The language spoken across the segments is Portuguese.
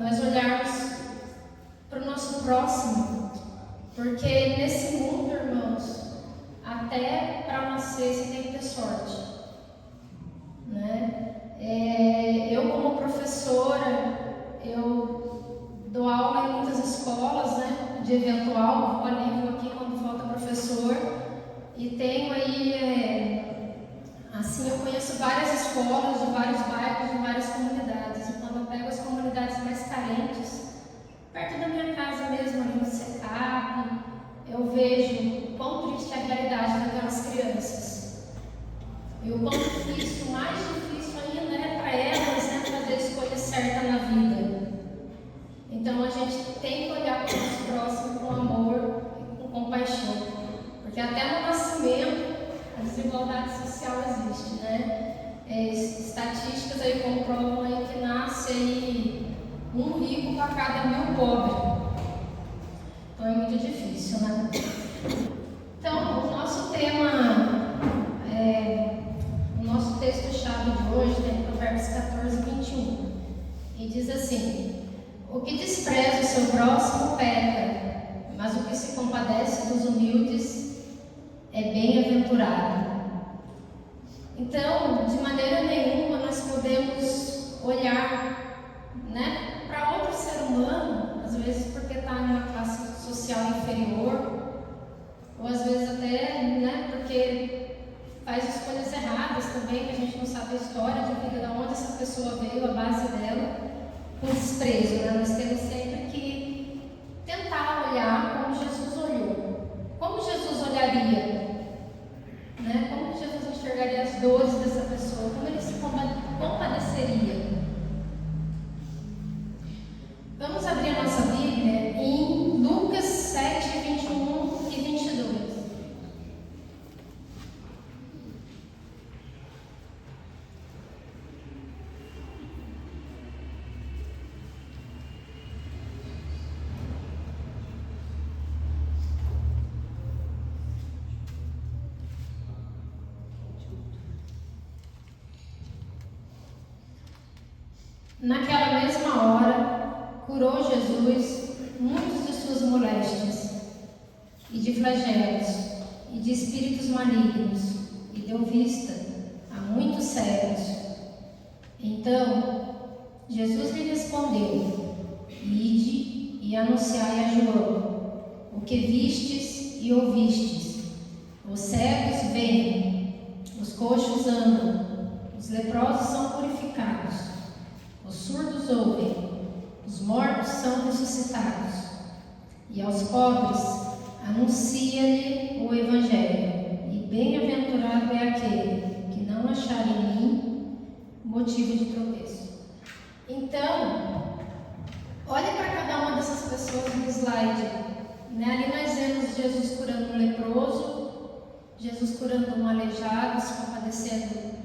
Nós olharmos até para nascer você tem que ter sorte, né? Eu como professora, eu dou aula em muitas escolas, né? De eventual, vou ali, vou aqui quando falta professor, e tenho aí, assim, eu conheço várias escolas de vários bairros, de várias comunidades, e quando eu pego as comunidades mais carentes, perto da minha casa mesmo, ali no SECAP, eu vejo o quão triste é a realidade daquelas crianças. E o quão difícil, mais difícil ainda é para elas, né, fazer a escolha certa na vida. Então a gente tem que olhar para o nosso próximo com amor e com compaixão. Porque até no nascimento a desigualdade social existe, né? Estatísticas aí comprovam aí que nasce aí um rico para cada 1000 pobres. Então é muito difícil, né? Então, o nosso tema, o nosso texto-chave de hoje tem Provérbios 14, 21. E diz assim: o que despreza o seu próximo peca, mas o que se compadece dos humildes é bem-aventurado. Então, de maneira nenhuma nós podemos olhar, né, para outro ser humano, às vezes porque está em uma classe social inferior, ou às vezes até, né, porque faz escolhas erradas também, que a gente não sabe a história de vida, de onde essa pessoa veio, a base dela, com desprezo, né? Nós temos sempre que tentar olhar como Jesus olhou. Como Jesus olharia? Né? Como Jesus enxergaria as dores dessa pessoa? Como ele se compadeceria? Vamos abrir a nossa Bíblia em Lucas 7, 21 e 22. Naquela mesma hora, curou Jesus muitos de suas moléstias, e de flagelos, e de espíritos malignos, e deu vista a muitos cegos. Então, Jesus lhe respondeu: ide e anunciai a João o que vistes e ouvistes. Os cegos veem, os coxos andam, os leprosos são purificados, os surdos ouvem, os mortos são ressuscitados, e aos pobres anuncia-lhe o Evangelho, e bem-aventurado é aquele que não achar em mim motivo de tropeço. Então, olhe para cada uma dessas pessoas no slide, né? Ali nós vemos Jesus curando um leproso, Jesus curando um aleijado, se compadecendo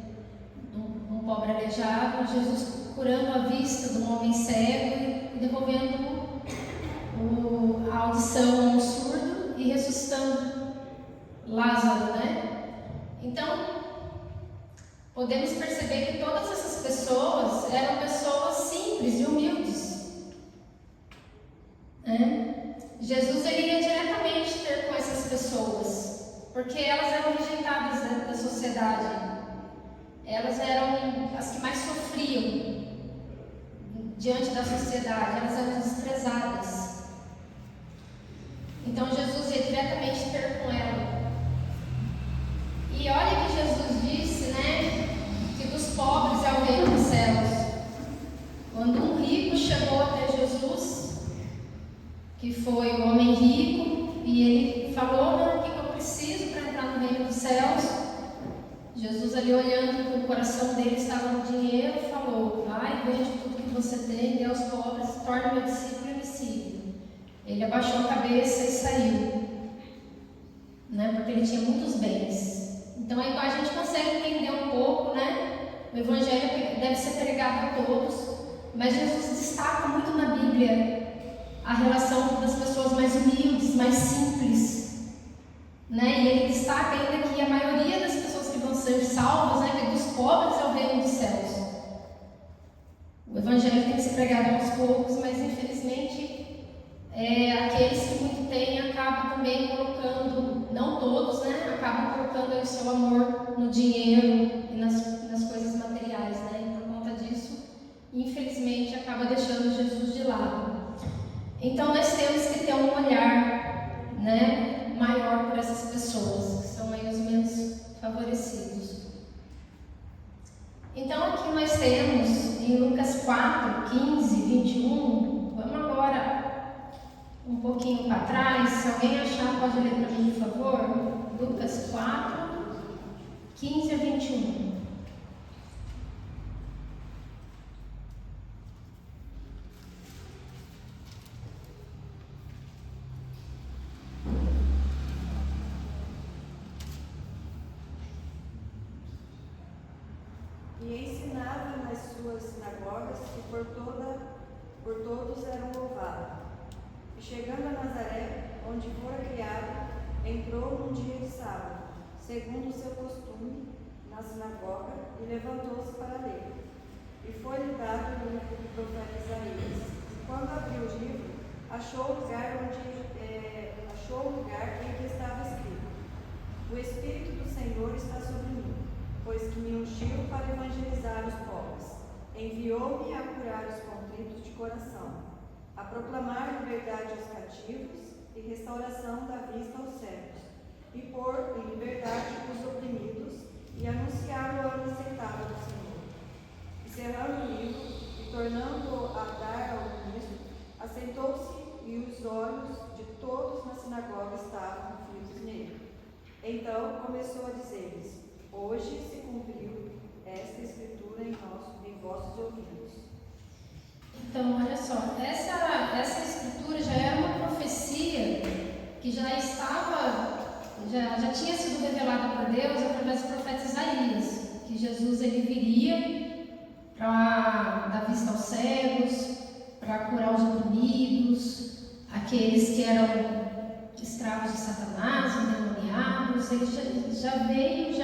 de um pobre aleijado, Jesus curando a vista de um homem cego e devolvendo a audição a um surdo e ressuscitando Lázaro, né? Então, podemos perceber que todas essas pessoas eram pessoas simples e humildes, né? Jesus ele ia diretamente ter com essas pessoas, porque elas eram rejeitadas da sociedade. Elas eram as que mais sofriam diante da sociedade, elas eram desprezadas. Então Jesus ia diretamente ter com ela. E olha que Jesus disse, né, que dos pobres é o reino dos céus. Quando um rico chegou até Jesus, que foi um homem rico, e ele falou, né, o que eu preciso para entrar no reino dos céus? Jesus ali olhando que o coração dele estava no dinheiro, falou: vai, vende tudo que você tem, dê aos pobres, torne meu discípulo e me siga. Ele abaixou a cabeça e saiu, né, porque ele tinha muitos bens. Então aí a gente consegue entender um pouco, né? O Evangelho deve ser pregado a todos, mas Jesus destaca muito na Bíblia a relação das pessoas mais humildes, mais simples, né? E ele destaca ainda que a maioria das pessoas que vão ser salvas, né, que dos pobres é o reino dos céus. O Evangelho tem que ser pregado aos poucos, mas infelizmente aqueles que muito têm acabam também colocando, não todos, né, acabam colocando aí o seu amor no dinheiro e nas coisas materiais, né? E por conta disso, infelizmente, acaba deixando Jesus de lado. Então nós temos que ter um olhar, né, maior por essas pessoas, que são aí os menos favorecidos. Então aqui nós temos em Lucas 4, 15, 21, vamos agora um pouquinho para trás, se alguém achar pode ler para mim, por favor, Lucas 4, 15 a 21. E ensinava nas suas sinagogas e por todos eram louvados. E chegando a Nazaré, onde fora criado, entrou num dia de sábado, segundo o seu costume, na sinagoga, e levantou-se para ler. E foi-lhe dado o livro do profeta Isaías. Quando abriu o livro, achou o lugar em que estava escrito: O Espírito do Senhor está sobre mim, pois que me ungiu para evangelizar os pobres. Enviou-me a curar os contritos de coração, a proclamar liberdade aos cativos e restauração da vista aos cegos, e pôr em liberdade os oprimidos, e anunciar o ano aceitável do Senhor. E cerrando o livro, e tornando-o a dar ao ministro, assentou-se, e os olhos de todos na sinagoga estavam fitos nele. Então começou a dizer-lhes: Hoje se cumpriu esta escritura em vossos ouvidos. Então, olha só, essa escritura já era uma profecia que já tinha sido revelada por Deus através do profeta Isaías, que Jesus ele viria para dar vista aos cegos, para curar os oprimidos, aqueles que eram escravos de Satanás, endemoniados. Ele já veio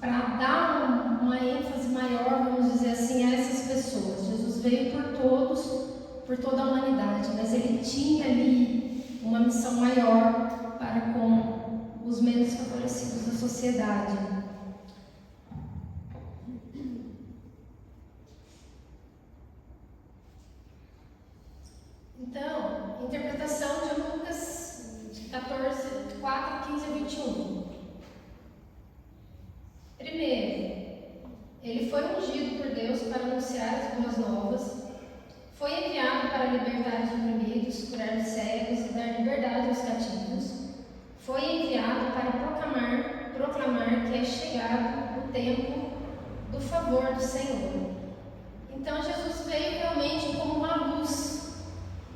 para dar uma ênfase maior, vamos dizer assim, a essas pessoas. Jesus veio por todos, por toda a humanidade, mas ele tinha ali uma missão maior para com os menos favorecidos da sociedade. Então, interpretação de Lucas 4, 15 a 21. Primeiro, ele foi ungido por Deus para anunciar as boas novas, foi enviado para libertar os oprimidos, curar os cegos e dar liberdade aos cativos, foi enviado para proclamar que é chegado o tempo do favor do Senhor. Então Jesus veio realmente como uma luz,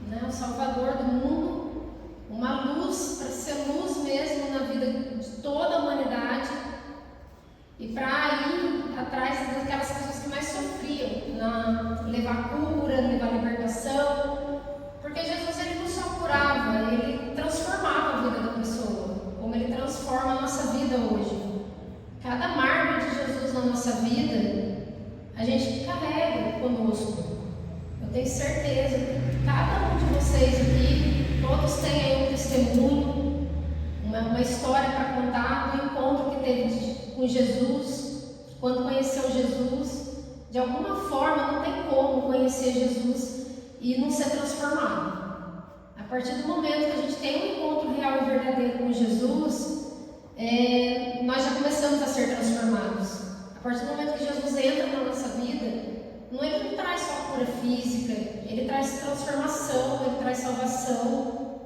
né? O Salvador do mundo, uma luz para ser luz mesmo na vida de toda a humanidade, e para ir atrás daquelas pessoas que mais sofriam, levar cura, levar libertação, porque Jesus ele não só curava, ele transformava a vida da pessoa, como ele transforma a nossa vida hoje. Cada marco de Jesus na nossa vida, a gente carrega conosco. Eu tenho certeza que cada um de vocês aqui, todos têm aí um testemunho, uma história para contar do encontro que teve com Jesus, quando conheceu Jesus. De alguma forma, não tem como conhecer Jesus e não ser transformado. A partir do momento que a gente tem um encontro real e verdadeiro com Jesus, nós já começamos a ser transformados. A partir do momento que Jesus entra na nossa vida, ele não traz só cura física, ele traz transformação, ele traz salvação,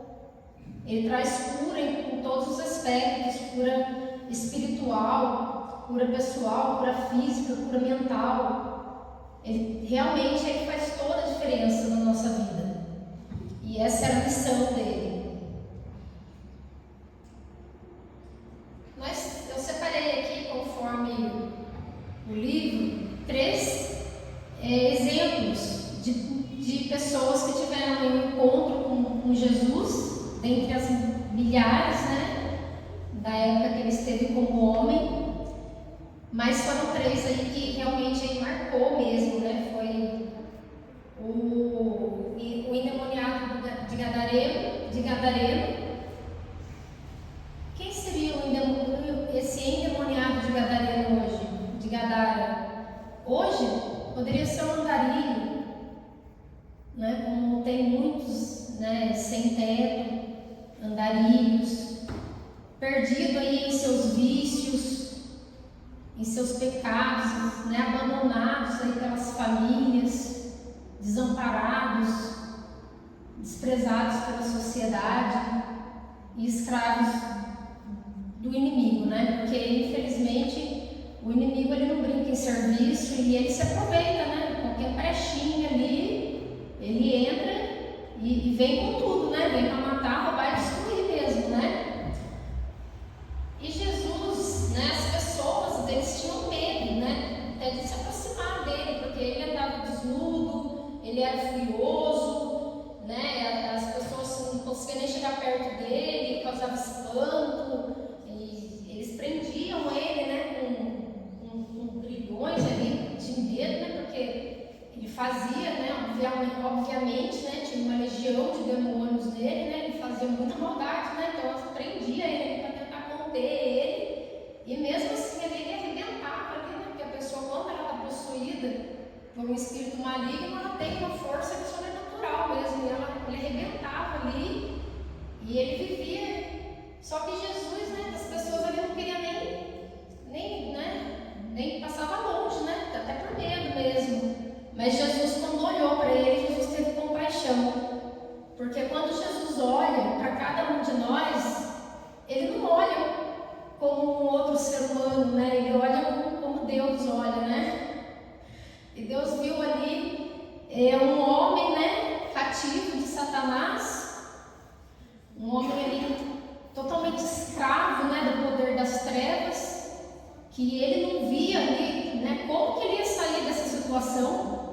ele traz cura em todos os aspectos, cura espiritual, cura pessoal, cura física, cura mental. Ele faz toda a diferença na nossa vida. E essa era a missão dele. Eu separei aqui, conforme o livro, 3 exemplos de pessoas que tiveram um encontro com Jesus, dentre as milhares, né, da época que ele esteve como homem. Mas foram 3 aí que realmente aí marcou mesmo, né? Foi o endemoniado de Gadareno. Quem né? Como tem muitos, né, sem teto, andarilhos, perdido aí em seus vícios, em seus pecados, né? Abandonados aí pelas famílias, desamparados, desprezados pela sociedade e escravos do inimigo, né? Porque infelizmente o inimigo ele não brinca em serviço e ele se aproveita, né? Qualquer brechinha ali, ele entra e vem com tudo, né? Vem para matar, roubar e destruir mesmo, né? E Jesus, né? As pessoas, eles tinham medo, né? Até de se aproximar dele, porque ele andava desnudo, ele era furioso, né? As pessoas não conseguiam nem chegar perto dele, causava espanto, e eles prendiam ele, né? Com grilhões ali, de medo, né? Porque ele fazia, né? Obviamente, né? Tinha uma legião de demônios nele, né? Ele fazia muita maldade, né? Então elas prendiam ele para tentar conter ele, e mesmo assim ele arrebentava ali, né? Porque a pessoa, quando ela está possuída por um espírito maligno, ela tem uma força sobrenatural mesmo, e ele arrebentava ali, e ele vivia. Só que Jesus, né? As pessoas ali não queriam nem passava longe, né? Até por medo mesmo. Mas Jesus, quando olhou para ele, Jesus teve compaixão. Porque quando Jesus olha para cada um de nós, ele não olha como um outro ser humano, né? Ele olha como Deus olha, né? E Deus viu ali um homem, né? Cativo de Satanás, um homem ali totalmente escravo, né? Do poder das trevas, que ele não via ali, né? Como que ele ia sair dessa situação?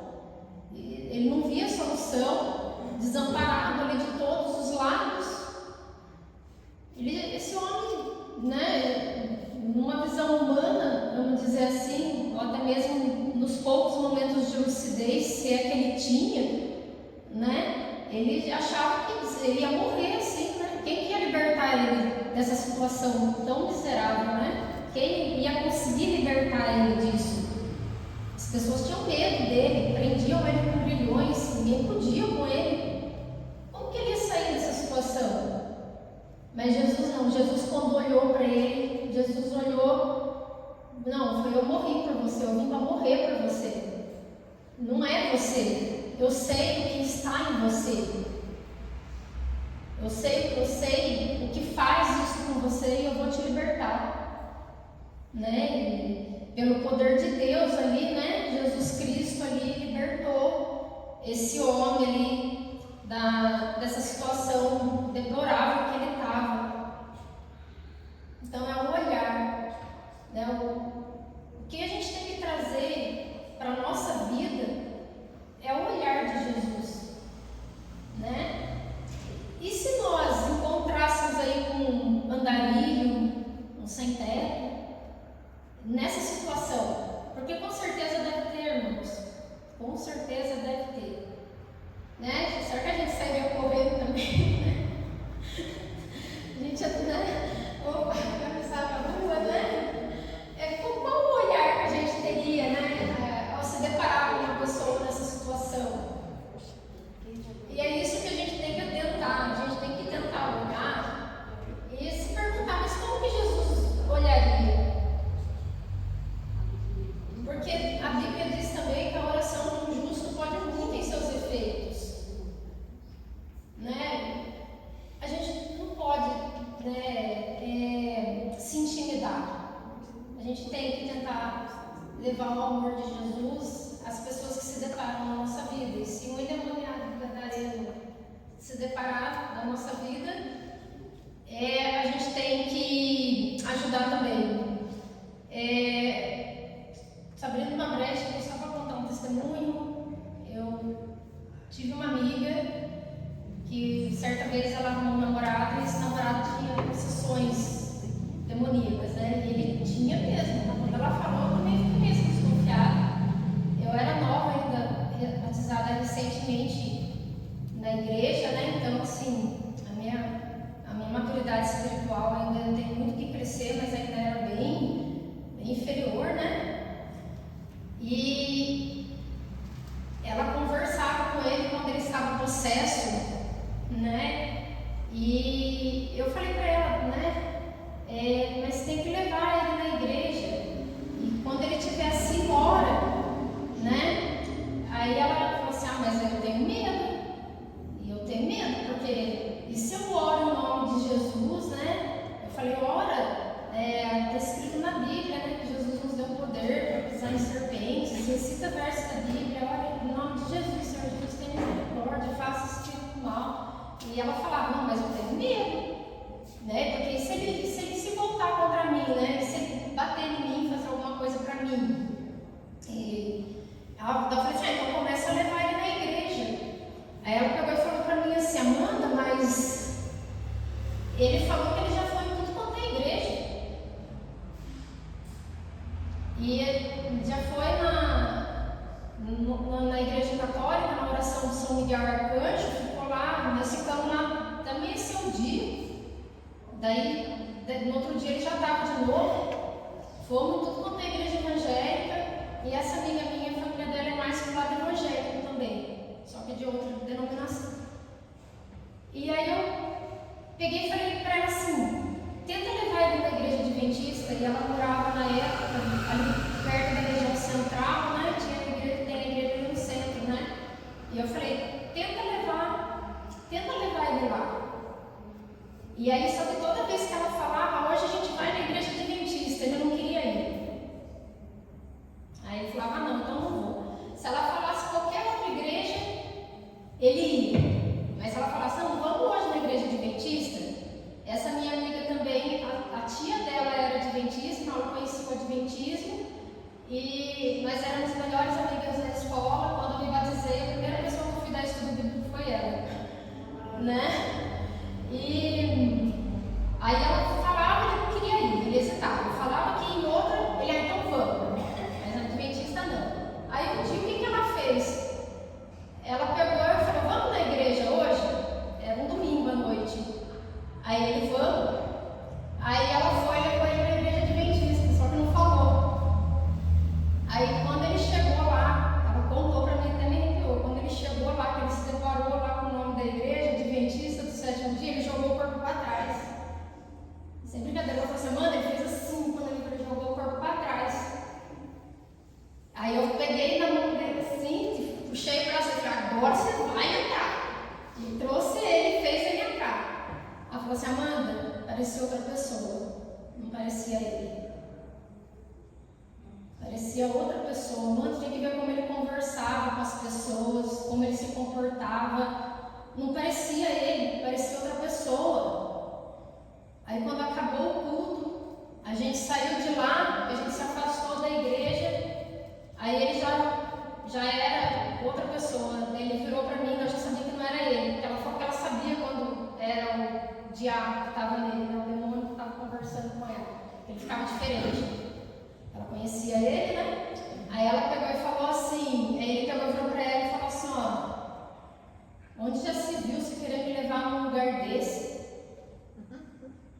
Ele não via solução, desamparado ali de todos os lados. Esse homem, né, numa visão humana, vamos dizer assim, ou até mesmo nos poucos momentos de lucidez, se é que ele tinha, né, ele achava que ele ia morrer assim, né? Quem que ia libertar ele dessa situação tão miserável, né? Quem ia conseguir libertar ele disso? As pessoas tinham medo dele, prendiam ele com grilhões, ninguém podia com ele. Como que ele ia sair dessa situação? Mas Jesus não, Jesus quando olhou para ele, Jesus olhou, não, foi eu morri por você, eu vim para morrer por você. Não é você, eu sei o que está em você. Eu sei o que faz isso com você e eu vou te libertar. Né? E pelo poder de Deus ali, né? Jesus Cristo ali libertou esse homem ali dessa situação deplorável que ele estava. Então é um olhar, né? O que a gente tem que trazer para a nossa vida é o olhar de Jesus, né? E se nós encontrássemos aí com um andarilho, um sem teto, nessa situação, porque com certeza deve ter, irmãos, com certeza deve ter, né? Será que a gente sairia correndo também, né? A gente, né? Opa, começar para a rua, né? Qual o olhar que a gente teria, né? Ao se deparar com uma pessoa nessa situação? E é isso que a gente tem que tentar, a gente tem que tentar olhar e se perguntar, mas como que Jesus olharia? Porque a Bíblia diz também que a oração de um justo pode muito em seus efeitos, né? A gente não pode, né, se intimidar. A gente tem que tentar levar o amor de Jesus às pessoas que se deparam na nossa vida. E se um endemoniado gadareno se deparar na nossa vida, a gente tem que ajudar também. Abrindo uma brecha aqui só para contar um testemunho, eu tive uma amiga que certa vez ela arrumou um namorado e esse namorado tinha possessões demoníacas, né? E ele tinha mesmo. Quando ela falou, eu também fiquei mesmo desconfiada. Eu era nova ainda, batizada recentemente na igreja, né? Então, assim, a minha maturidade espiritual ainda tem muito que crescer, mas ainda era bem inferior, né? E ela conversava com ele quando ele estava acesso, né? E eu falei para ela, né? Mas tem que levar ele na igreja. E quando ele tiver 5 horas, né? Aí ela falou assim, mas eu tenho medo. E eu tenho medo, porque e se eu oro em nome de Jesus, né? Eu falei, ora, está escrito na Bíblia, né? Que Jesus nos deu poder para pisar em serpentes. Recita verso da Bíblia, ora em nome de Jesus, Senhor Jesus, tenha misericórdia, faça esse tipo de mal. E ela falava, não, mas eu tenho medo, né? Porque se ele se voltar contra mim, né? Se ele bater em mim, fazer alguma coisa para mim. E eu falei assim, então começa a levar ele na igreja. Aí ela pegou e falou para mim assim, Amanda, mas ele falou que ele já foi em tudo quanto é igreja. E ele já foi na igreja católica, na oração de São Miguel Arcanjo, ficou lá, nós ficamos lá, também esse é o dia. Daí, no outro dia ele já estava de novo, fomos tudo quanto é igreja evangélica, e essa amiga minha, a família dela é mais do lado evangélico também, só que de outra denominação. E aí eu peguei e falei para ela assim, tenta levar ele para a igreja adventista, e ela morava na época, ali perto da região central, né, tem a igreja ali no centro, né, e eu falei, tenta levar ele lá. E aí, só que toda vez que ela falava, hoje a gente vai na igreja adventista, ele não queria ir. Aí ele falava, não, então não vou. Se ela falasse qualquer outra igreja, ele ia. Mas ela falasse, não, vamos hoje na igreja adventista. Essa minha amiga também, a tia dela era adventista, ela conhecia o adventismo. E nós éramos melhores amigas na escola. Quando eu me batizei, a primeira pessoa que eu fui dar estudo bíblico foi ela. Né? E aí ela falava, ele não queria ir, ele hesitava. Eu falava que em outra, ele então vamos. Mas na adventista não. Aí um dia, o que ela fez? Ela pegou e falou, vamos na igreja hoje? Era um domingo à noite. Aí ele, vamos. Aí ela foi e levou ele na igreja adventista, só que não falou. Aí quando ele chegou lá, ela contou pra mim, até me arrepiou. Quando ele chegou lá, que ele se deparou lá com o nome da igreja adventista do 7º dia, ele jogou o corpo para trás. Sem brincadeira, ela falou assim, mano, ele fez assim quando ele jogou o corpo para trás. Aí eu peguei na mão dele assim, puxei o braço e falei, agora você vai entrar. E trouxe ele, fez ele entrar. Ela falou assim, Amanda, parecia outra pessoa, não parecia ele. Parecia outra pessoa. Amanda tinha que ver como ele conversava com as pessoas, como ele se comportava. Não parecia ele, parecia outra pessoa. Aí quando acabou o culto, a gente saiu de lá, a gente se afastou da igreja, aí ele já era outra pessoa. Ele virou para mim, eu já sabia que não era ele, porque ela falou que ela sabia quando era o diabo que estava nele, né, o demônio que estava conversando com ela. Ele ficava diferente. Ela conhecia ele, né? Aí ela pegou e falou assim, aí ele pegou e virou para ela e falou assim, onde já se viu se querer me levar num lugar desse?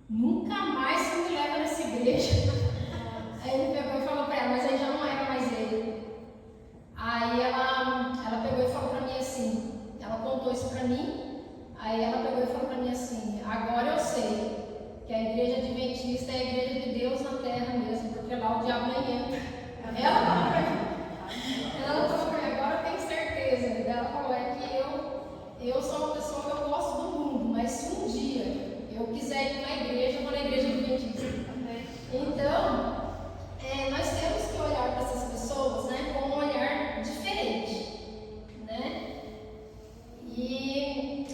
Nunca mais você me leva nessa igreja. Aí ele pegou e falou para ela, mas aí já não era mais ele. Aí ela pegou e falou para mim assim, ela contou isso para mim, aí ela pegou e falou para mim assim, agora eu sei que a igreja adventista é a igreja de Deus na terra mesmo, porque lá o diabo nem entra. Ela falou para mim, agora eu tenho certeza. Ela falou, é que eu sou uma pessoa que eu gosto do mundo, mas se um dia eu quiser ir na igreja, eu vou na igreja adventista. Então, nós temos que olhar para essas pessoas, né, com um olhar diferente, né? E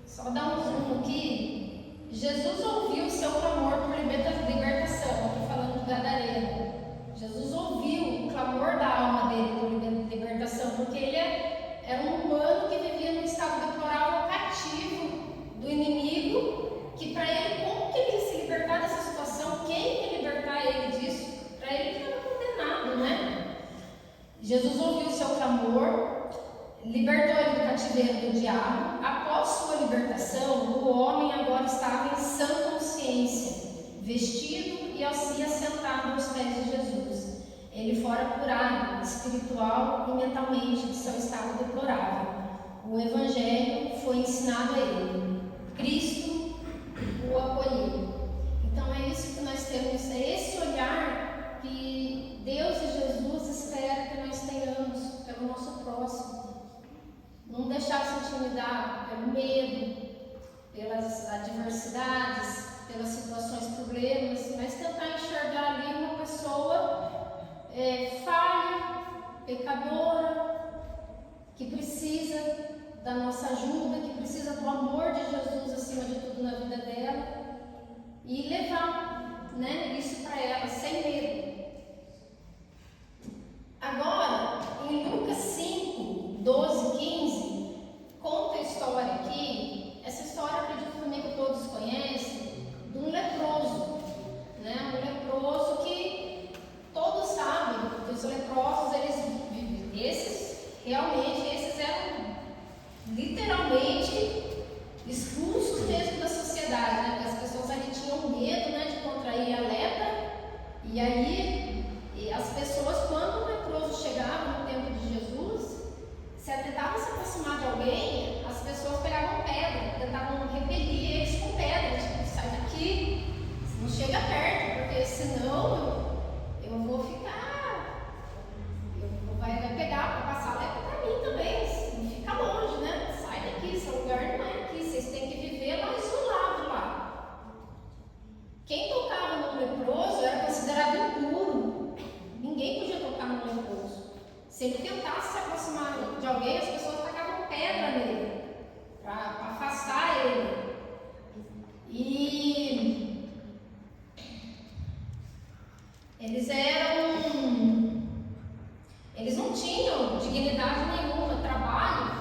só dar um zoom aqui, Jesus ouviu o seu clamor por libertação, aqui falando do Gadareno. Jesus ouviu o clamor da alma dele por libertação, porque ele era um humano que vivia num estado deplorável, cativo do inimigo, que para ele, como que ele ia se libertar dessa situação? Quem ia libertar ele disso? Para ele ele estava condenado, né? Jesus ouviu o seu clamor, libertou ele do cativeiro do diabo. Após sua libertação, o homem agora estava em sã consciência, vestido e assentado aos pés de Jesus. Ele fora curado espiritual e mentalmente de seu estado deplorável. O Evangelho direcionado a Ele. Cristo o acolheu. Então é isso que nós temos, é esse olhar que Deus e Jesus esperam que nós tenhamos pelo nosso próximo. Não deixar se intimidar pelo medo, pelas adversidades, pelas situações, problemas, mas tentar enxergar ali uma pessoa falha, pecadora, que precisa da nossa ajuda, que precisa do amor de Jesus acima de tudo na vida dela, e levar, né, isso para ela, sem medo. Agora, em Lucas 5, 12, 15, conta a história aqui. Essa história, acredito também que todos conhecem, de um leproso, né? Um leproso que todos sabem que os leprosos, esses eram literalmente expulsos mesmo da sociedade, né? Porque as pessoas ali tinham medo, né, de contrair a lepra, e aí as pessoas, quando o leproso chegava no tempo de Jesus, se tentava se aproximar de alguém, as pessoas pegavam pedra, tentavam repelir eles com pedra, tipo, sai daqui, não chega perto, porque senão eu vou ficar, vai pegar, para passar lepra para mim também, fica longe, né? Sai daqui, seu lugar não é aqui, vocês têm que viver lá isolado lá. Quem tocava no leproso era considerado impuro, ninguém podia tocar no leproso. Se ele tentasse se aproximar de alguém, as pessoas tacavam pedra nele, para afastar ele. E eles não tinham dignidade nenhuma, trabalho,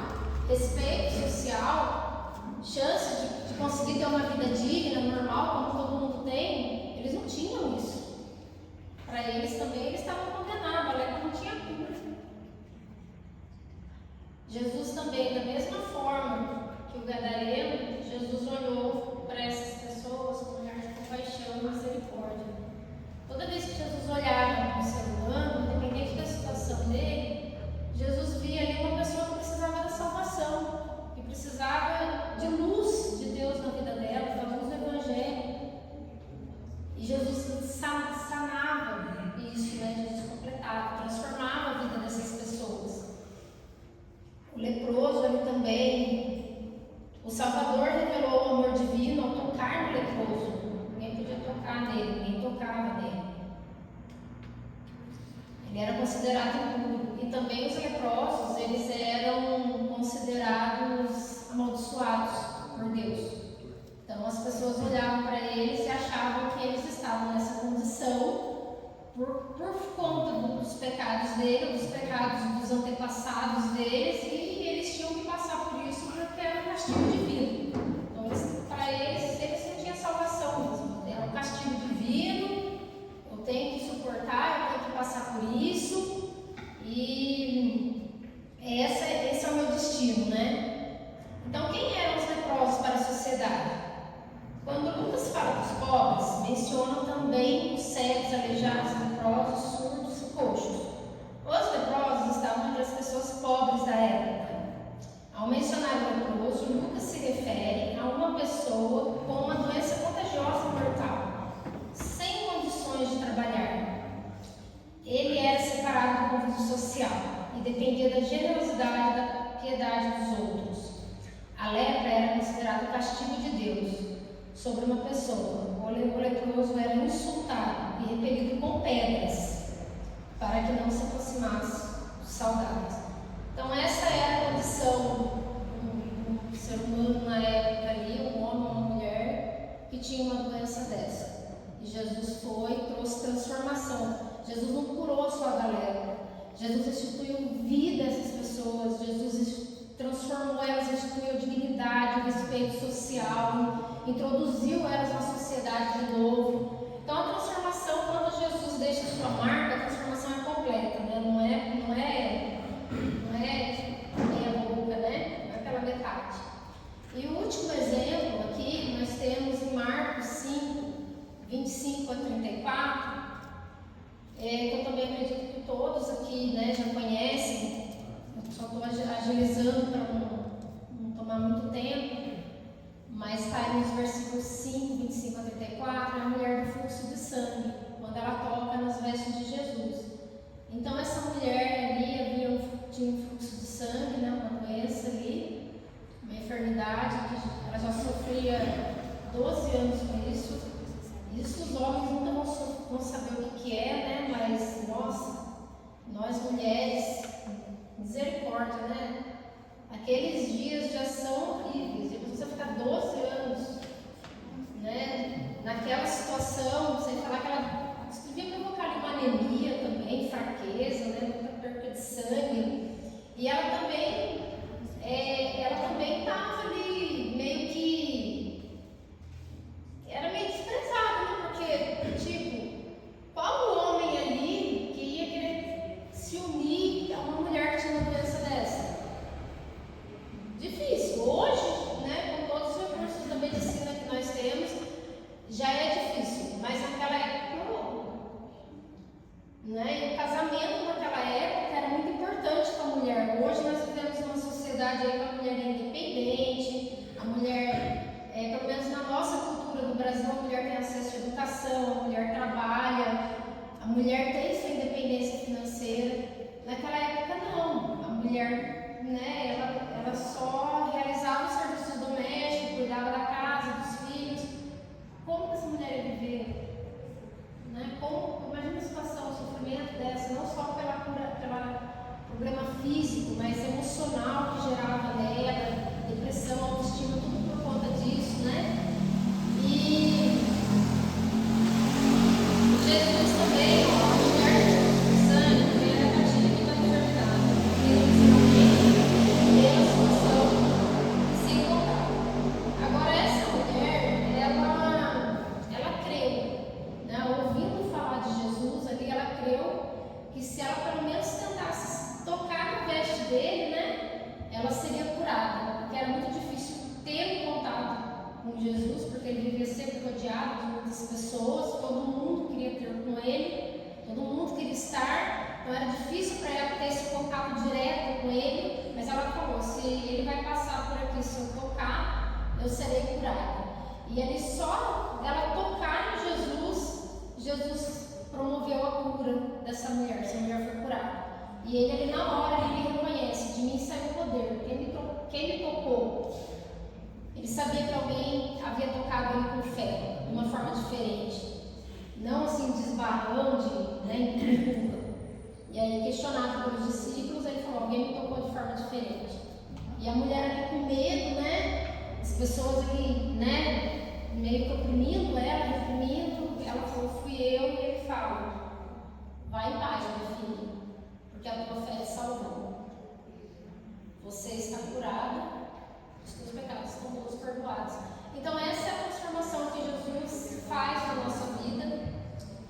respeito social, chance de conseguir ter uma vida digna, normal, como todo mundo tem. Eles não tinham isso. Para eles também, eles estavam condenados, a lepra não tinha cura. Jesus também, da mesma forma que o gadareno, Jesus olhou para essas pessoas com um olhar de compaixão e misericórdia. Toda vez que Jesus olhava para o ser humano, independente da situação dele, Jesus via ali uma pessoa que precisava da salvação, que precisava de luz de Deus na vida dela, da luz do Evangelho. E Jesus sanava isso, né? Jesus completava, transformava a vida dessas pessoas. O leproso, ele também, o Salvador revelou o amor divino ao tocar no leproso. Ninguém podia tocar nele, ninguém tocava nele. Ele era considerado impuro. E também os leprosos, eles eram considerados amaldiçoados por Deus. Então as pessoas olhavam para eles e achavam que eles estavam nessa condição por conta dos pecados dele, dos pecados dos antepassados deles, e eles tinham que passar por isso porque era um castigo divino. Então, para eles não tinham salvação mesmo. Era um castigo divino, eu tenho que suportar, eu tenho que passar por isso, e esse é o meu destino, né? Então, quem eram os leprosos para a sociedade? Quando Lucas fala dos pobres, menciona também os cegos, aleijados, leprosos, surdos e coxos. Os leprosos estavam entre as pessoas pobres da época. Ao mencionar o leproso, Lucas se refere a uma pessoa com uma doença contagiosa e mortal, sem condições de trabalhar. Ele era separado do convívio social e dependia da generosidade e da piedade dos outros. A lepra era considerada o castigo de Deus sobre uma pessoa. O leproso era insultado e repelido com pedras para que não se aproximasse dos saudáveis. Então essa era a condição do ser humano na época ali, um homem ou uma mulher que tinha uma doença dessa. E Jesus foi e trouxe transformação. Jesus não curou só da lepra. Jesus instituiu vida a essas pessoas. Jesus transformou elas, instituiu dignidade, respeito social, introduziu elas na sociedade de novo. Então a transformação, quando Jesus deixa sua marca, a transformação é completa, né? Não é meia boca, né? Não é pela metade. E o último exemplo aqui, nós temos em Marcos 5, 25 a 34, que eu também acredito que todos aqui, né, já conhecem. Eu só estou agilizando para não tomar muito tempo. 12 anos com isso. Isso os homens nunca vão saber o que é, né? Mas nós mulheres, misericórdia, né? Aqueles dias já são horríveis. E você ficar 12 anos, né? Naquela situação, sem falar que ela podia provocar uma anemia também, fraqueza, né? Muita perda de sangue. E ela também estava ali meio que. Era meio desprezada, né? Porque, tipo, qual homem ali que ia querer se unir a uma mulher que tinha uma doença dessa? Difícil. Hoje, né, com todos os recursos da medicina que nós temos, já é difícil. Mas naquela época, né? E o casamento naquela época era muito importante para a mulher. Hoje nós vivemos uma sociedade aí que a mulher é independente, a mulher, pelo menos na nossa cultura do Brasil, a mulher tem acesso à educação, a mulher trabalha, a mulher tem sua independência financeira. Naquela época não, a mulher, né, ela só realizava os serviços domésticos, cuidava da casa, dos filhos. Como que essa mulher ia viver? Né? Imagina a situação, o sofrimento dessa, não só pelo problema físico, mas emocional que gerava nela, depressão, autoestima, tudo por conta disso, né? E Jesus também, a mulher de sangue, também era cativa da enfermidade, emocionalmente, pela situação sem contar. Agora, essa mulher, ela creu, né? Ouvindo falar de Jesus ali, ela creu que se ela pelo menos tentasse tocar no veste dele, né, ela seria curada, porque era muito difícil ter um contato com Jesus, porque ele vivia sempre rodeado de muitas pessoas, todo mundo queria ter com ele, todo mundo queria estar, então era difícil para ela ter esse contato direto com ele, mas ela falou, se ele vai passar por aqui, se eu tocar, eu serei curada. E ali só ela tocar em Jesus promoveu a cura dessa mulher, essa mulher foi curada. E ele ali na hora, ele reconhece, de mim saiu o poder, quem me tocou? Ele sabia que alguém havia tocado ele com fé, de uma forma diferente. Não assim, desbarrando, né, empurra. E aí, questionado pelos discípulos, ele falou, alguém me tocou de forma diferente. E a mulher ali com medo, né, as pessoas ali, né, meio que oprimindo ela, reprimindo, ela falou, fui eu, e ele fala, vai em paz, minha filha, porque a tua fé te salvou. Você está curada, os teus pecados estão todos perdoados. Então essa é a transformação que Jesus faz na nossa vida,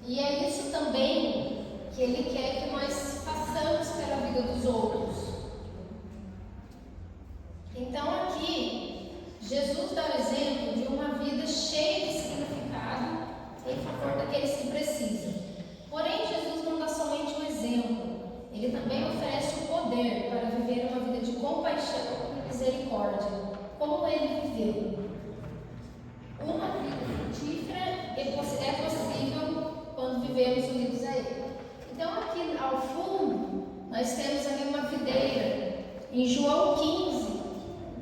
e é isso também que Ele quer que nós façamos pela vida dos outros. Então aqui, Jesus dá o exemplo de uma vida cheia de significado em favor daqueles que precisam. Porém, Jesus não dá somente um exemplo, Ele também oferece o poder para viver uma vida de compaixão e misericórdia, como Ele viveu. Uma vida frutífera é possível quando vivemos unidos a Ele. Então, aqui ao fundo, nós temos ali uma videira. Em João 15,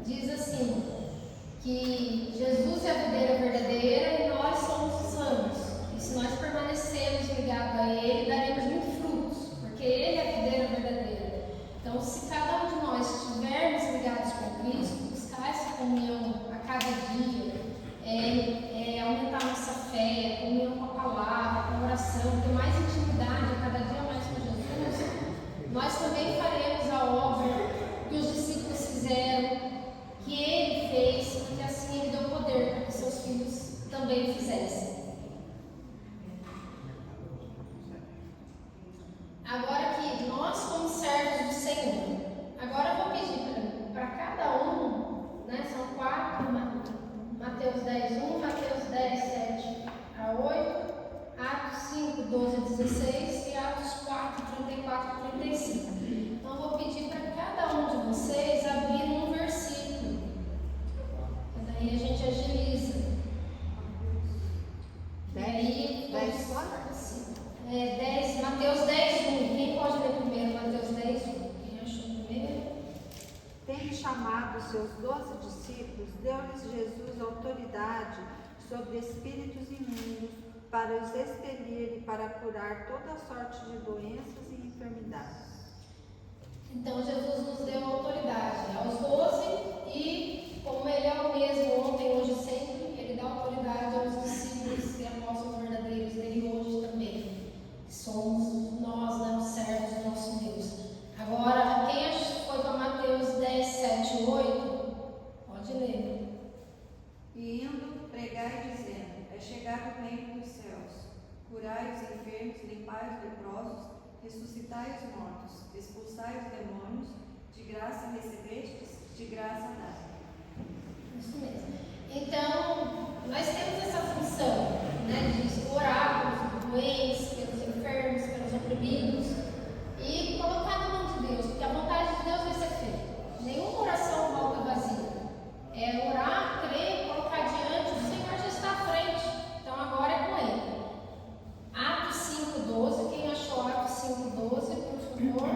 diz assim, que Jesus é a videira verdadeira e nós somos os ramos. E se nós permanecermos ligados a Ele, daremos muitos frutos, porque Ele é a videira verdadeira. Então, se cada um de nós estivermos ligados com Cristo, buscar essa comunhão a cada dia, aumentar nossa fé, comunhão com a palavra, com a oração, ter mais intimidade cada dia mais com Jesus, nós também faremos a obra que os discípulos fizeram, que Ele fez, porque assim Ele deu poder para que seus filhos também fizessem. Agora aqui, nós como servos do Senhor, agora eu vou pedir para cada um, né, são 4, Mateus 10, 1, Mateus 10, 7 a 8, Atos 5, 12 a 16 e Atos 4, 34 a 35. Então eu vou pedir para cada um de vocês abrir um versículo, e daí a gente agiliza. Daí, 10, Mateus 10, 1. Quem pode ler primeiro Mateus 10, 1? Quem achou primeiro? Tendo chamado seus 12 discípulos, deu-lhes Jesus autoridade sobre espíritos imundos, para os expelir e para curar toda sorte de doenças e enfermidades. Então Jesus nos deu autoridade aos 12 e, como Ele é o mesmo ontem, hoje e sempre, Ele dá autoridade aos discípulos e apóstolos verdadeiros dele hoje também. Somos nós, né, os servos do nosso Deus. Agora, quem foi para Mateus 10, 7, 8, pode ler. E indo, pregai dizendo, é chegado o reino dos céus. Curai os enfermos, limpai os leprosos, ressuscitai os mortos, expulsai os demônios, de graça recebestes, de graça dai. Isso mesmo. Então, nós temos essa função, né, de orar pelos doentes, pelos enfermos, pelos oprimidos e colocar na mão de Deus, porque a vontade de Deus vai ser feita. Nenhuma oração volta vazia. É orar, crer, colocar diante, o Senhor já está à frente. Então agora é com Ele. Atos 5:12, quem achou Atos 5:12, por favor.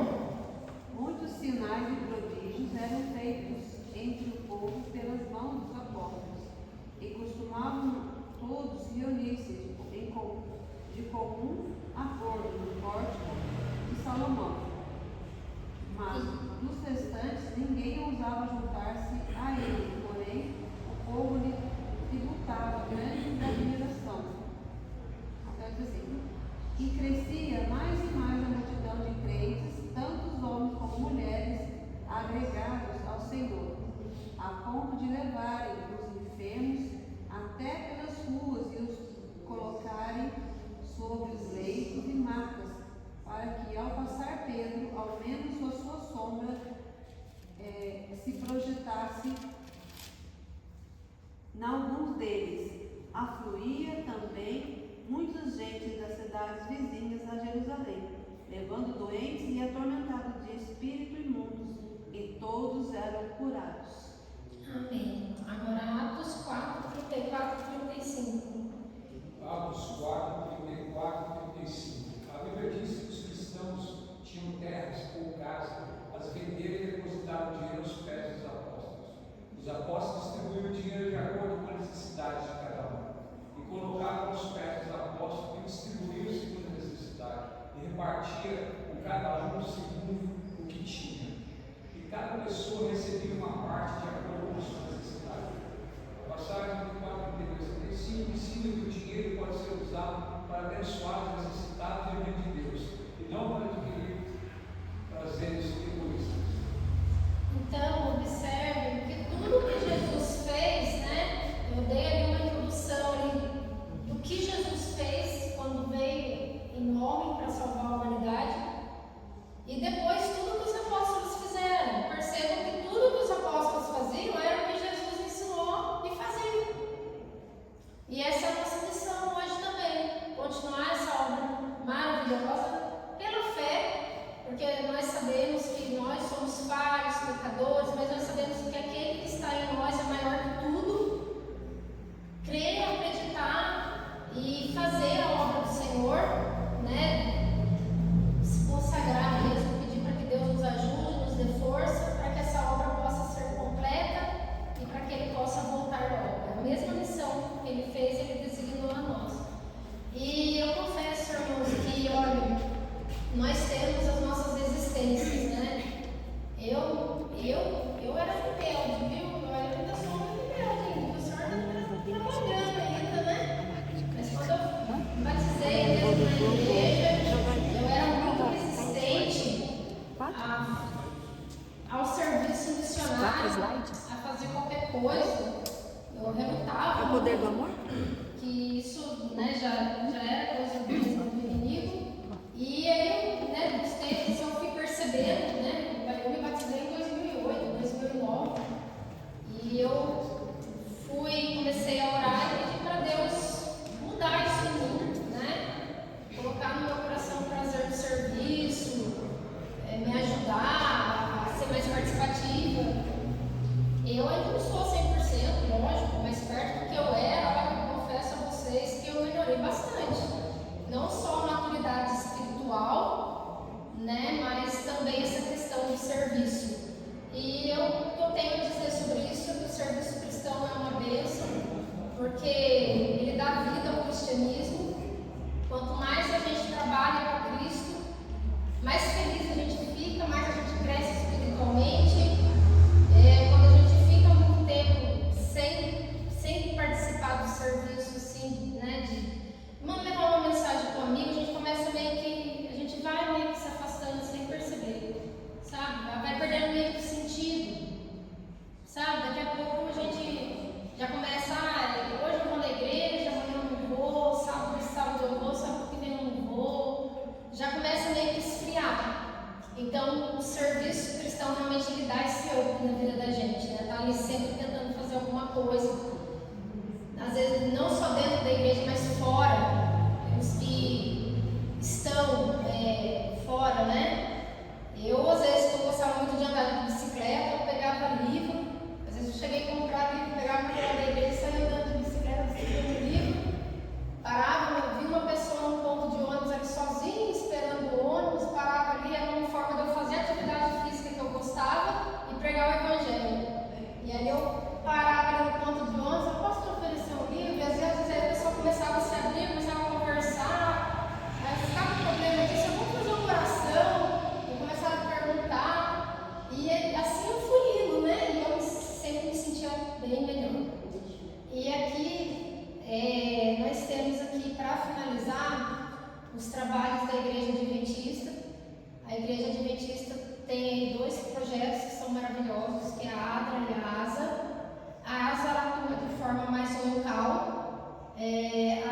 Muitos sinais e prodígios eram feitos entre o povo pelas mãos dos apóstolos, e costumavam todos reunir-se de comum acordo no pórtico de Salomão. Mas dos restantes ninguém ousava juntar-se a ele, porém o povo lhe tributava grande admiração. E crescia mais e mais a multidão de crentes, tanto os homens como mulheres, agregados ao Senhor, a ponto de levarem os enfermos até pelas ruas e os colocarem sobre os leitos e macas, para que, ao passar Pedro, ao menos a sua sombra se projetasse em alguns deles. Afluía também muitas gentes das cidades vizinhas a Jerusalém, levando doentes e atormentados de espírito imundos, e todos eram curados. Amém. Agora Atos 4, 34 e 35. Atos 4, 34 e 35. A Bíblia diz que os cristãos tinham terras ou casa, as venderam e depositaram dinheiro aos pés dos apóstolos. Os apóstolos distribuíram o dinheiro de acordo com a necessidade de cada um, e colocavam aos pés dos apóstolos que distribuíam segundo a necessidade, e repartia com cada um segundo o que tinha. E cada pessoa recebia uma parte de acordo com a sua necessidade. A passagem do 4, 35 ensina que o dinheiro pode ser usado para abençoar os necessitados e o reino de Deus, e não para adquirir prazeres egoístas. Então, observe que tudo que Jesus fez, né? Eu dei ali uma introdução ali do que Jesus fez quando veio em homem para salvar a humanidade. E depois tudo que os apóstolos fizeram. Percebam que tudo que os apóstolos faziam era o que Jesus ensinou e fazia. E essa é a nossa missão hoje também. Continuar essa obra maravilhosa pela fé, porque nós sabemos que nós somos falhos, pecadores, mas nós sabemos que aquele que está em nós é maior que tudo. Crer, acreditar e fazer a obra do Senhor, né? Se consagrar mesmo, pedir para que Deus nos ajude, nos dê força, para que essa obra possa ser completa e para que Ele possa voltar logo. A mesma missão que Ele fez, Ele designou a nós. E eu confesso, irmãos, que, olha, nós temos as nossas existências, né? Eu era rebelde, viu? Eu ainda sou uma rebelde ainda. O senhor está trabalhando ainda, né? Mas quando eu batizei mesmo na igreja, eu era muito resistente ao serviço missionário, a fazer qualquer coisa. Eu relutava. É o poder do amor? Que isso, né, já era coisa do inimigo. E aí, né, dos tempos eu fui percebendo, né? Eu me batizei em 2008, 2009. E eu comecei a orar e pedir para Deus mudar isso em mim, né? Colocar no meu coração o prazer do serviço, me ajudar a ser mais participativa. Eu ainda não sou 100%, lógico, mas perto do que eu era, eu confesso a vocês que eu melhorei bastante. Não só a maturidade espiritual, coisa. Às vezes, não só dentro da igreja, mas fora. Os que estão fora, né? Eu, às vezes, eu gostava muito de andar de bicicleta, eu pegava livro. Às vezes, eu cheguei a comprar livro, pegava o material da igreja e saía andando de bicicleta, distribuindo livro. Parava, eu vi uma pessoa num ponto de ônibus ali sozinha, esperando o ônibus, parava ali, era uma forma de eu fazer a atividade física que eu gostava e pregar o evangelho. E aí eu parava ali no ponto de ônibus, eu posso te oferecer um livro? E às vezes a pessoa começava a se abrir, começava a conversar, aí ficava o problema disso, eu vou fazer uma oração, eu começava a perguntar, e assim eu fui indo, né? E eu sempre me sentia bem melhor. E aqui, nós temos aqui, para finalizar, os trabalhos da Igreja Adventista. A Igreja Adventista tem aí 2 projetos que são maravilhosos, que é a ADRA e a ASA. A ASA ela atua de forma mais local,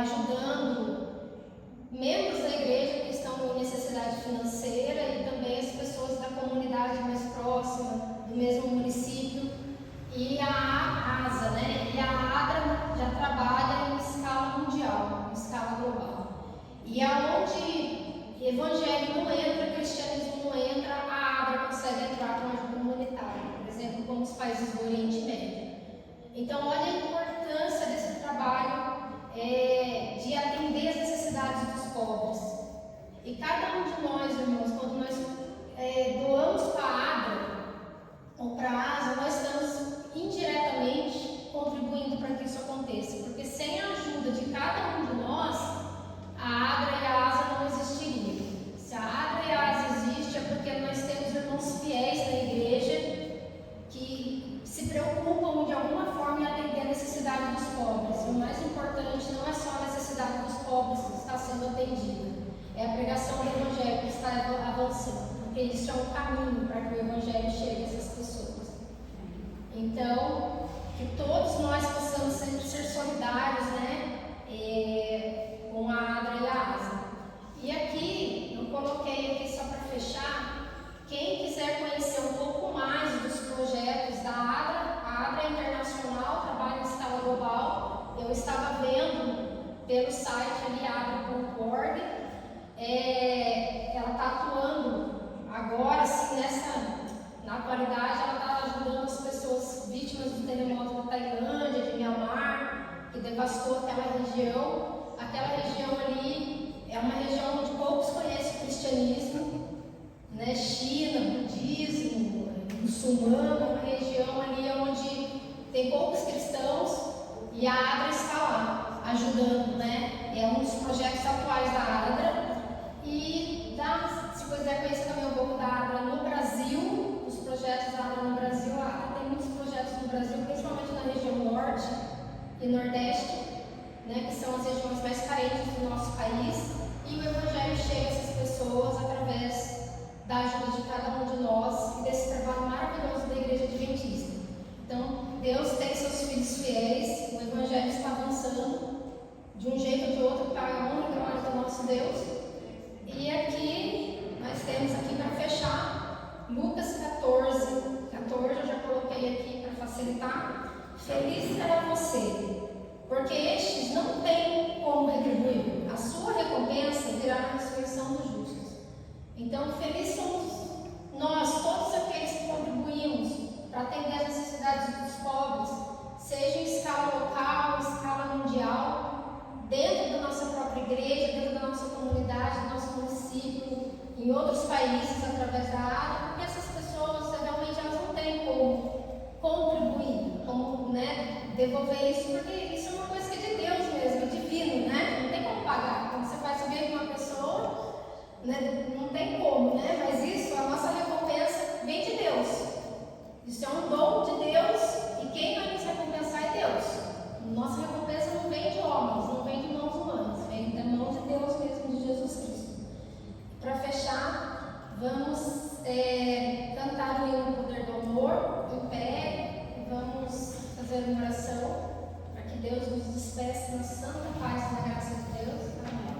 ajudando membros da igreja que estão com necessidade financeira e também as pessoas da comunidade mais próxima, do mesmo município. E a ASA, né? E a ADRA já trabalha em escala mundial, em escala global. E aonde evangelho não entra, cristianismo não entra, a ADRA consegue entrar com ajuda humanitária, por exemplo, como os países do Oriente Médio. Então, olha a importância desse trabalho de atender as necessidades dos pobres. E cada um de nós, irmãos, quando nós doamos para a ADRA ou para a ASA, nós estamos indiretamente contribuindo para que isso aconteça, porque sem a ajuda de cada um de nós, a ADRA e a ASA não existiriam. Se a ADRA e a ASA existem, é porque nós temos irmãos fiéis na igreja que se preocupam de alguma forma em atender a necessidade dos pobres. E o mais importante não é só a necessidade dos pobres que está sendo atendida, é a pregação do evangelho que está avançando, porque isso é um caminho para que o evangelho chegue a essas pessoas. Então, que todos nós possamos ser solidários, né, com a ADRA e a ASA. E aqui, eu coloquei aqui só para fechar, quem quiser conhecer um pouco mais dos projetos da ADRA, a ADRA Internacional trabalha em escala global. Eu estava vendo pelo site ali, adra.org, ela está atuando agora, sim, na atualidade, ela está ajudando as pessoas vítimas do terremoto da Tailândia, de Mianmar, que devastou aquela região. Aquela região ali é uma região onde poucos conhecem o cristianismo, né? China, budismo, muçulmano, é uma região ali onde tem poucos cristãos e a ADRA está lá, ajudando, né? É um dos projetos atuais da ADRA. E se quiser conhecer também um pouco da ADRA no Brasil, os projetos da ADRA no Brasil, a ADRA tem muitos projetos no Brasil, principalmente na região norte e nordeste, né, que são as regiões mais carentes do nosso país, e o evangelho chega a essas pessoas através da ajuda de cada um de nós e desse trabalho maravilhoso da Igreja Adventista. Então, Deus tem seus filhos fiéis, o evangelho está avançando de um jeito ou de outro para a honra e glória do nosso Deus. E aqui, nós temos aqui para fechar, Lucas 14, eu já coloquei aqui para facilitar. Feliz será você, porque estes não têm como retribuir. A sua recompensa virá na ressurreição dos justos. Então, felizes somos nós, todos aqueles que contribuímos para atender as necessidades dos pobres, seja em escala local, escala mundial, dentro da nossa própria igreja, dentro da nossa comunidade, do nosso município, em outros países, através da ADRA, porque essas pessoas, realmente, elas não têm como contribuir, como, né, devolver isso, porque isso é uma coisa que é de Deus mesmo, é divino, né? Não tem como pagar. Quando você faz o bem com uma pessoa, né, não tem como, né? Mas isso, a nossa recompensa vem de Deus. Isso é um dom de Deus e quem vai nos recompensar é Deus. Nossa recompensa não vem de homens, não vem de mãos humanas, vem da mão de Deus mesmo, de Jesus Cristo. Para fechar, vamos cantar o hino Poder do Amor em pé e vamos fazer uma oração para que Deus nos despeça na santa paz e na graça de Deus. Amém.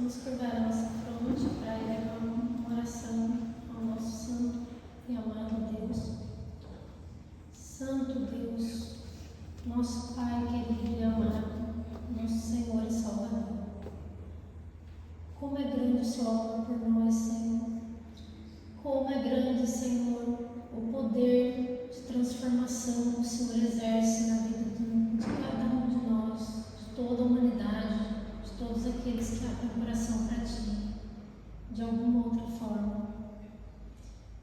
Vamos curvar a nossa fronte para elevar uma oração ao nosso santo e amado Deus. Santo Deus, nosso Pai querido e amado, nosso Senhor e Salvador. Como é grande o seu amor por nós, Senhor. Como é grande, Senhor, o poder de transformação que o Senhor exerce na vida de cada um de nós, de toda a humanidade, de todos aqueles que abrem o coração para Ti, de alguma outra forma.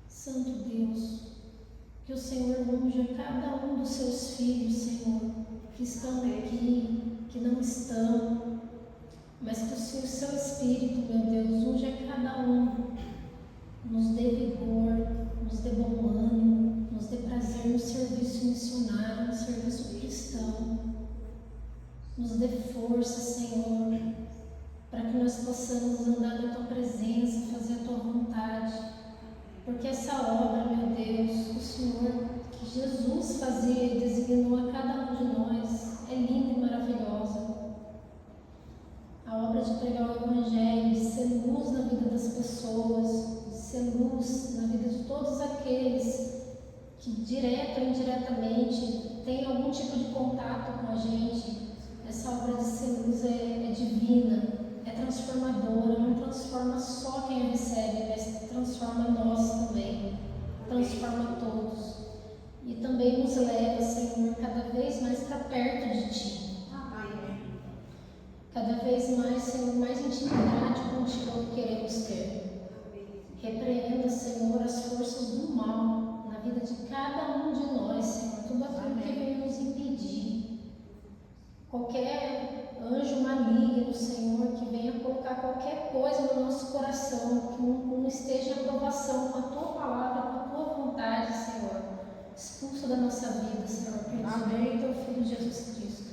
Santo Deus, que o Senhor unja cada um dos seus filhos, Senhor, que estão aqui, que não estão, mas que o seu Espírito, meu Deus, unja cada um, nos dê vigor, nos dê bom ânimo, nos dê prazer no serviço missionário, no serviço cristão, nos dê força, Senhor, para que nós possamos andar na Tua presença, fazer a Tua vontade, porque essa obra, meu Deus, que o Senhor, que Jesus fazia e designou a cada um de nós, é linda e maravilhosa. A obra de pregar o Evangelho, de ser luz na vida das pessoas, de ser luz na vida de todos aqueles que, direta ou indiretamente, têm algum tipo de contato com a gente. Essa obra de ser luz é divina, é transformadora, não transforma só quem a recebe, mas transforma nós também, transforma todos. E também nos leva, Senhor, cada vez mais para perto de Ti. Cada vez mais, Senhor, mais intimidade contigo que queremos ter. Repreenda, Senhor, as forças do mal na vida de cada um de nós, Senhor. Tudo aquilo que vem nos impedir. Qualquer anjo maligno, Senhor, que venha colocar qualquer coisa no nosso coração, que não esteja em aprovação com a Tua palavra, com a Tua vontade, Senhor. Expulsa da nossa vida, Senhor, pelo poder do Teu Filho Jesus Cristo.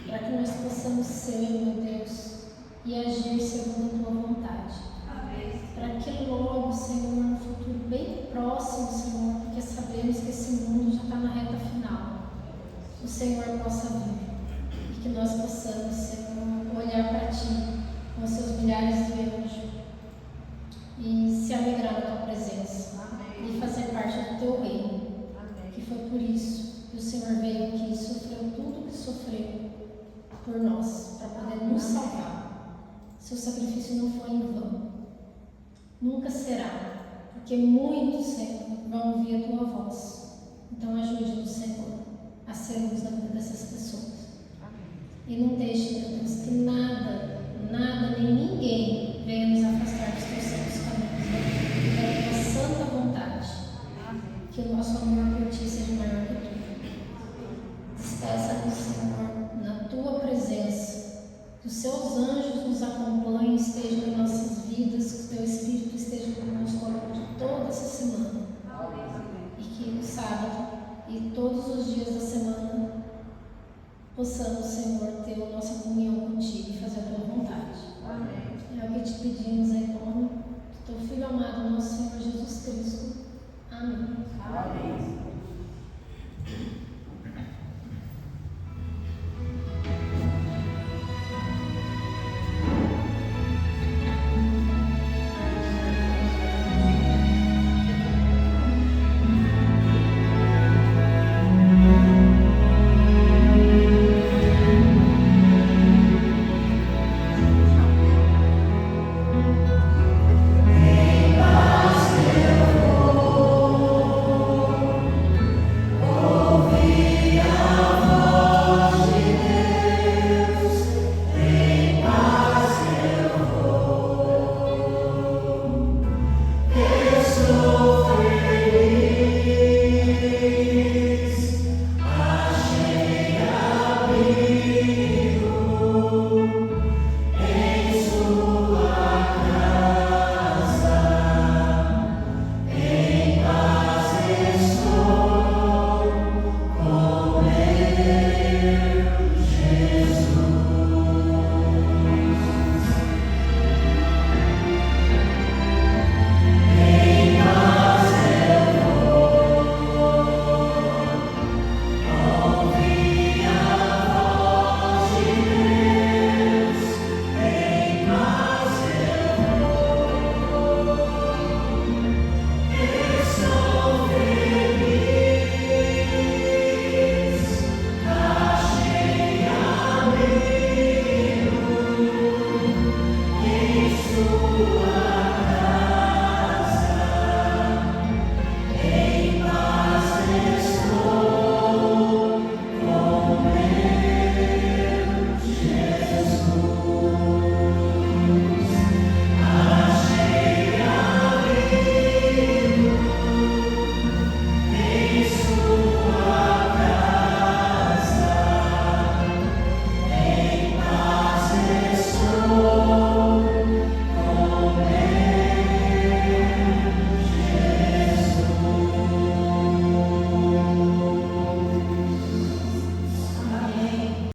Para que nós possamos ser, meu Deus, e agir segundo a Tua vontade. Para que logo, Senhor, no futuro bem próximo, Senhor, porque sabemos que esse mundo já está na reta final, o Senhor possa vir. E que nós possamos, Senhor, olhar para Ti com os Seus milhares de anjos e se alegrar na Tua presença. E fazer parte do Teu reino. Que foi por isso que o Senhor veio aqui e sofreu tudo o que sofreu por nós, para poder nos salvar. Seu sacrifício não foi em vão. Nunca será, porque muitos, Senhor, vão ouvir a Tua voz. Então ajude-nos, Senhor, a sermos na vida dessas pessoas. E não deixe, meu Deus, que nada, nem ninguém venha nos afastar dos Teus santos caminhos, da Tua santa vontade. Que o nosso amor por Ti seja maior que tudo. Despeça-nos, Senhor, na Tua presença. Que os Seus anjos nos acompanhem, estejam em nossas vidas, que o Teu Espírito esteja conosco ao longo de toda essa semana. E que no sábado e todos os dias da semana possamos, Senhor, ter a nossa comunhão contigo e fazer a Tua vontade. É o que te pedimos em nome do Teu Filho amado, nosso Senhor Jesus Cristo. Amém. Amen.